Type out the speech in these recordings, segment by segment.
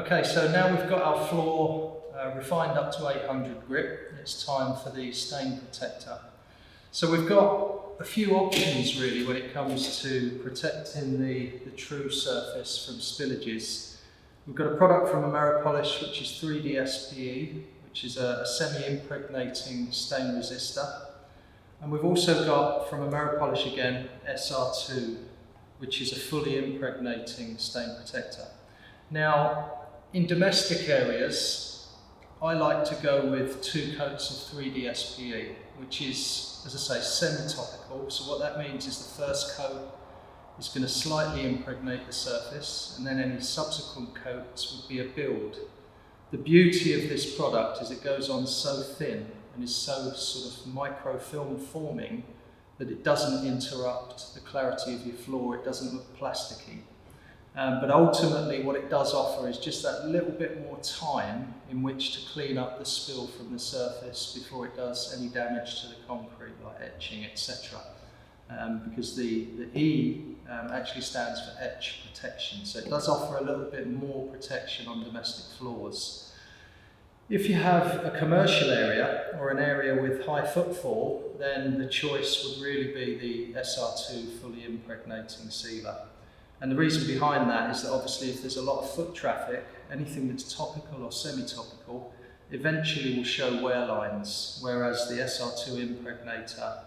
Okay, so now we've got our floor refined up to 800 grit. It's time for the stain protector. So we've got a few options really when it comes to protecting the true surface from spillages. We've got a product from Ameripolish which is 3D SPE, which is a semi-impregnating stain resistor. And we've also got from Ameripolish again SR2, which is a fully impregnating stain protector. Now, in domestic areas, I like to go with 2 coats of 3D SPE, which is, as I say, semi-topical. So what that means is the first coat is going to slightly impregnate the surface, and then any subsequent coats would be a build. The beauty of this product is it goes on so thin and is so sort of microfilm forming that it doesn't interrupt the clarity of your floor, it doesn't look plasticky. But ultimately what it does offer is just that little bit more time in which to clean up the spill from the surface before it does any damage to the concrete, like etching, etc. Because the E actually stands for etch protection, so it does offer a little bit more protection on domestic floors. If you have a commercial area or an area with high footfall, then the choice would really be the SR2 fully impregnating sealer. And the reason behind that is that obviously if there's a lot of foot traffic, anything that's topical or semi-topical eventually will show wear lines, whereas the SR2 impregnator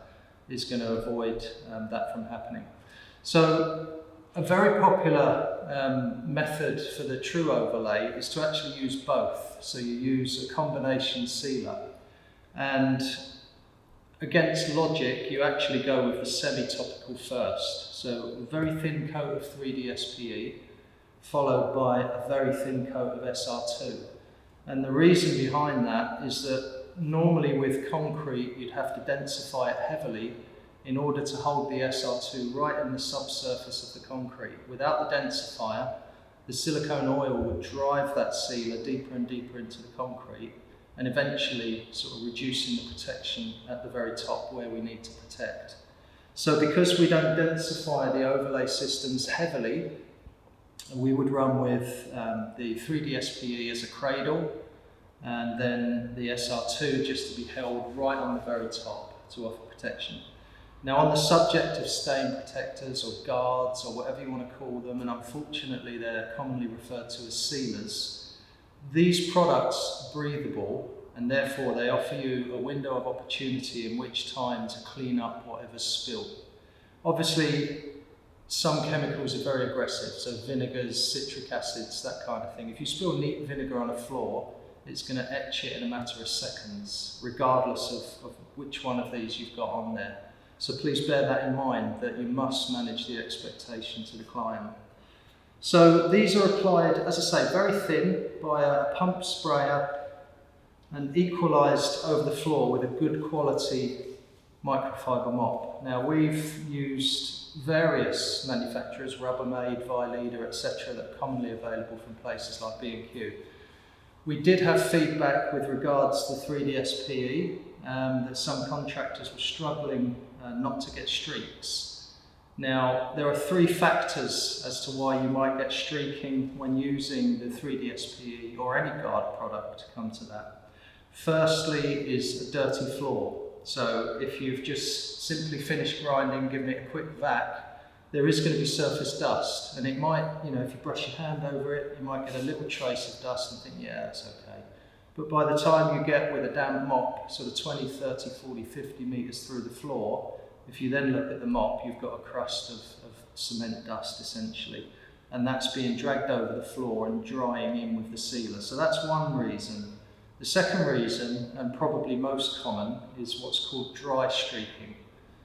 is going to avoid that from happening. So a very popular method for the true overlay is to actually use both. So you use a combination sealer, and against logic you actually go with the semi-topical first. So a very thin coat of 3D SPE followed by a very thin coat of SR2. And the reason behind that is that normally with concrete you'd have to densify it heavily in order to hold the SR2 right in the subsurface of the concrete. Without the densifier, the silicone oil would drive that sealer deeper and deeper into the concrete, and eventually sort of reducing the protection at the very top where we need to protect. So because we don't densify the overlay systems heavily, we would run with the 3D SPE as a cradle, and then the SR2 just to be held right on the very top to offer protection. Now, on the subject of stain protectors or guards or whatever you want to call them, and unfortunately they're commonly referred to as sealers, these products are breathable, and therefore they offer you a window of opportunity in which time to clean up whatever's spilled. Obviously, some chemicals are very aggressive, so vinegars, citric acids, that kind of thing. If you spill neat vinegar on a floor, it's going to etch it in a matter of seconds, regardless of which one of these you've got on there. So please bear that in mind, that you must manage the expectation to the client. So these are applied, as I say, very thin by a pump sprayer and equalised over the floor with a good quality microfiber mop. Now we've used various manufacturers, Rubbermaid, Vileda, etc., that are commonly available from places like B&Q. We did have feedback with regards to 3D SPE that some contractors were struggling not to get streaks. Now, there are 3 factors as to why you might get streaking when using the 3D SPE or any guard product to come to that. Firstly is a dirty floor. So if you've just simply finished grinding, giving it a quick vac, there is going to be surface dust, and it might, if you brush your hand over it, you might get a little trace of dust and think, yeah, that's okay. But by the time you get with a damp mop sort of 20, 30, 40, 50 metres through the floor, if you then look at the mop, you've got a crust of cement dust essentially, and that's being dragged over the floor and drying in with the sealer. So that's one reason. The second reason, and probably most common, is what's called dry streaking.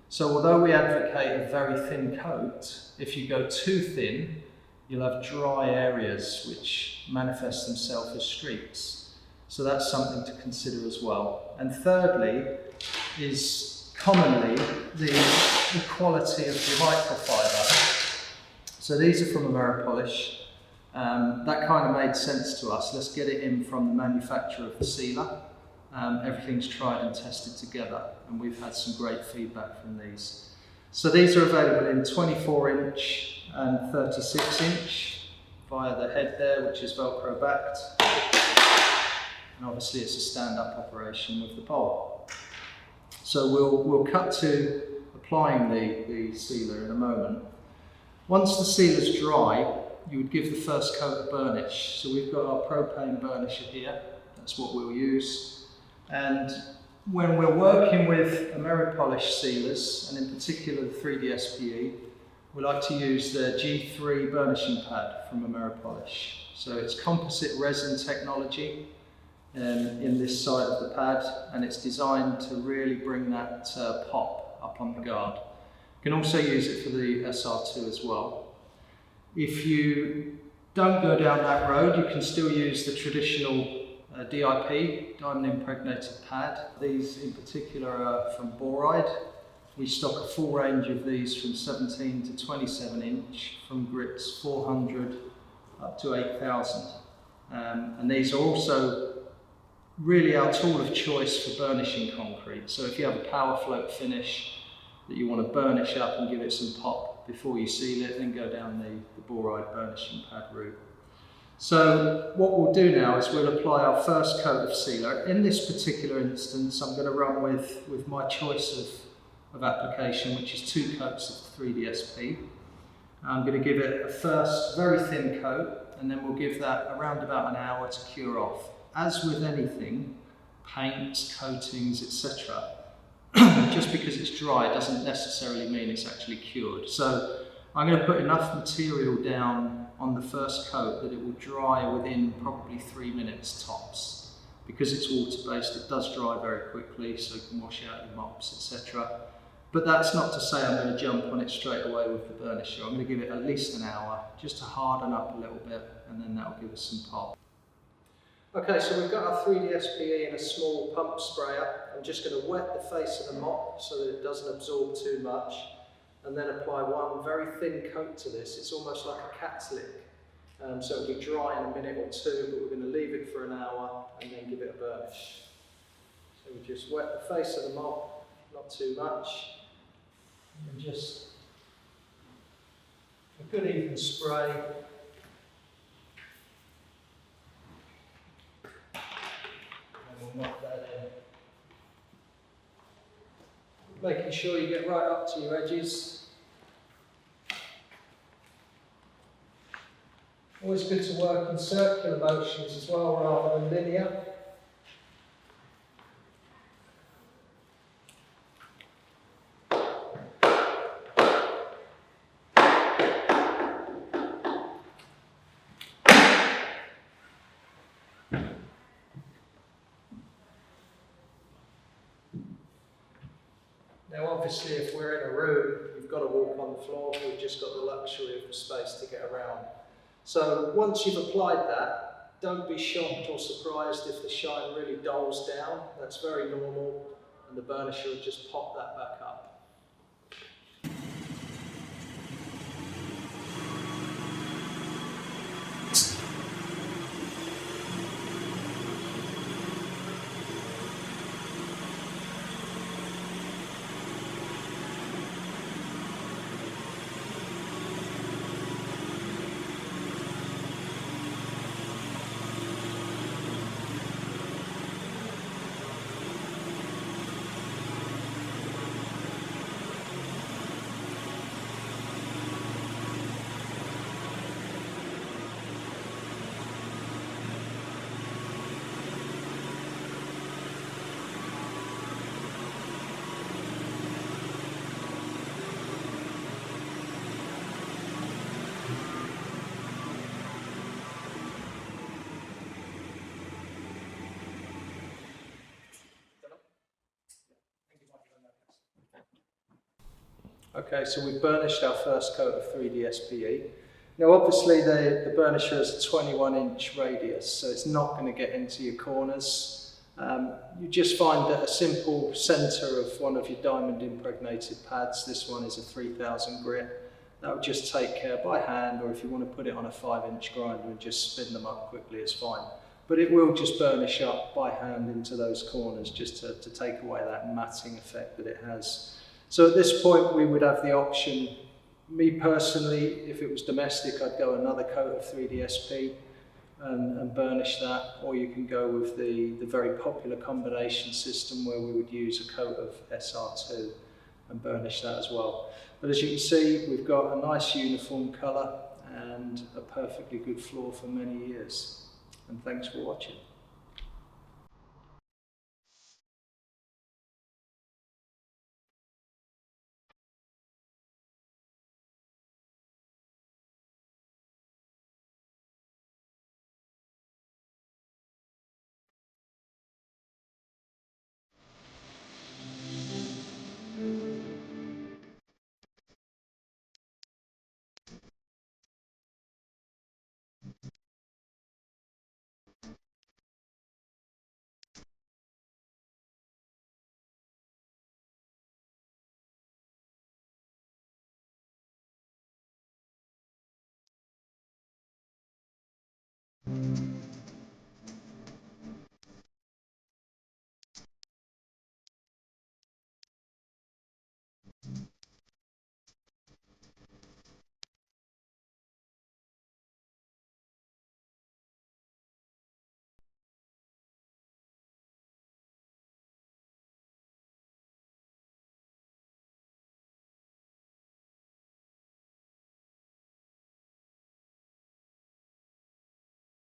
So although we advocate a very thin coat, if you go too thin, you'll have dry areas which manifest themselves as streaks. So that's something to consider as well. And thirdly is commonly the quality of the microfiber. So these are from Ameripolish. That kind of made sense to us. Let's get it in from the manufacturer of the sealer. Everything's tried and tested together, and we've had some great feedback from these. So these are available in 24-inch and 36-inch. via the head there, which is Velcro backed. And obviously it's a stand-up operation with the pole. So we'll cut to applying the sealer in a moment. Once the sealer's dry, you would give the first coat of burnish. So we've got our propane burnisher here. That's what we'll use. And when we're working with Ameripolish sealers, and in particular the 3D SPE, we like to use the G3 burnishing pad from Ameripolish. So it's composite resin technology in this side of the pad, and it's designed to really bring that pop up on the guard. You can also use it for the SR2 as well. If you don't go down that road, you can still use the traditional DIP, diamond impregnated pad. These in particular are from Boride. We stock a full range of these from 17 to 27 inch, from grips 400 up to 8,000. And these are also really our tool of choice for burnishing concrete. So if you have a power float finish that you want to burnish up and give it some pop before you seal it, then go down the Boride burnishing pad route. So what we'll do now is we'll apply our first coat of sealer. In this particular instance, I'm going to run with my choice of application, which is 2 coats of 3D SP. I'm going to give it a first very thin coat, and then we'll give that around about an hour to cure off. As with anything, paints, coatings, etc., just because it's dry doesn't necessarily mean it's actually cured. So I'm going to put enough material down on the first coat that it will dry within probably 3 minutes tops. Because it's water-based, it does dry very quickly, so you can wash out your mops, etc. But that's not to say I'm going to jump on it straight away with the burnisher. I'm going to give it at least an hour, just to harden up a little bit, and then that'll give us some pop. Okay, so we've got our 3D SPE in a small pump sprayer. I'm just going to wet the face of the mop so that it doesn't absorb too much, and then apply one very thin coat to this. It's almost like a cat's lick. So it'll be dry in a minute or two, but we're going to leave it for an hour and then give it a burnish. So we just wet the face of the mop, not too much, and just a good even spray. We'll knock that in. Making sure you get right up to your edges. Always good to work in circular motions as well rather than linear. Now obviously if we're in a room, you've got to walk on the floor, we've just got the luxury of the space to get around. So once you've applied that, don't be shocked or surprised if the shine really dulls down. That's very normal, and the burnisher will just pop that back up. Okay, so we've burnished our first coat of 3D SPE. Now obviously the burnisher has a 21-inch radius, so it's not going to get into your corners. You just find that a simple centre of one of your diamond impregnated pads, this one is a 3000 grit, that will just take care by hand, or if you want to put it on a 5-inch grinder and just spin them up quickly, it's fine. But it will just burnish up by hand into those corners just to take away that matting effect that it has. So at this point we would have the option Me personally, if it was domestic, I'd go another coat of 3DSP and burnish that, or you can go with the very popular combination system where we would use a coat of SR2 and burnish that as well. But as you can see, we've got a nice uniform colour and a perfectly good floor for many years. And thanks for watching.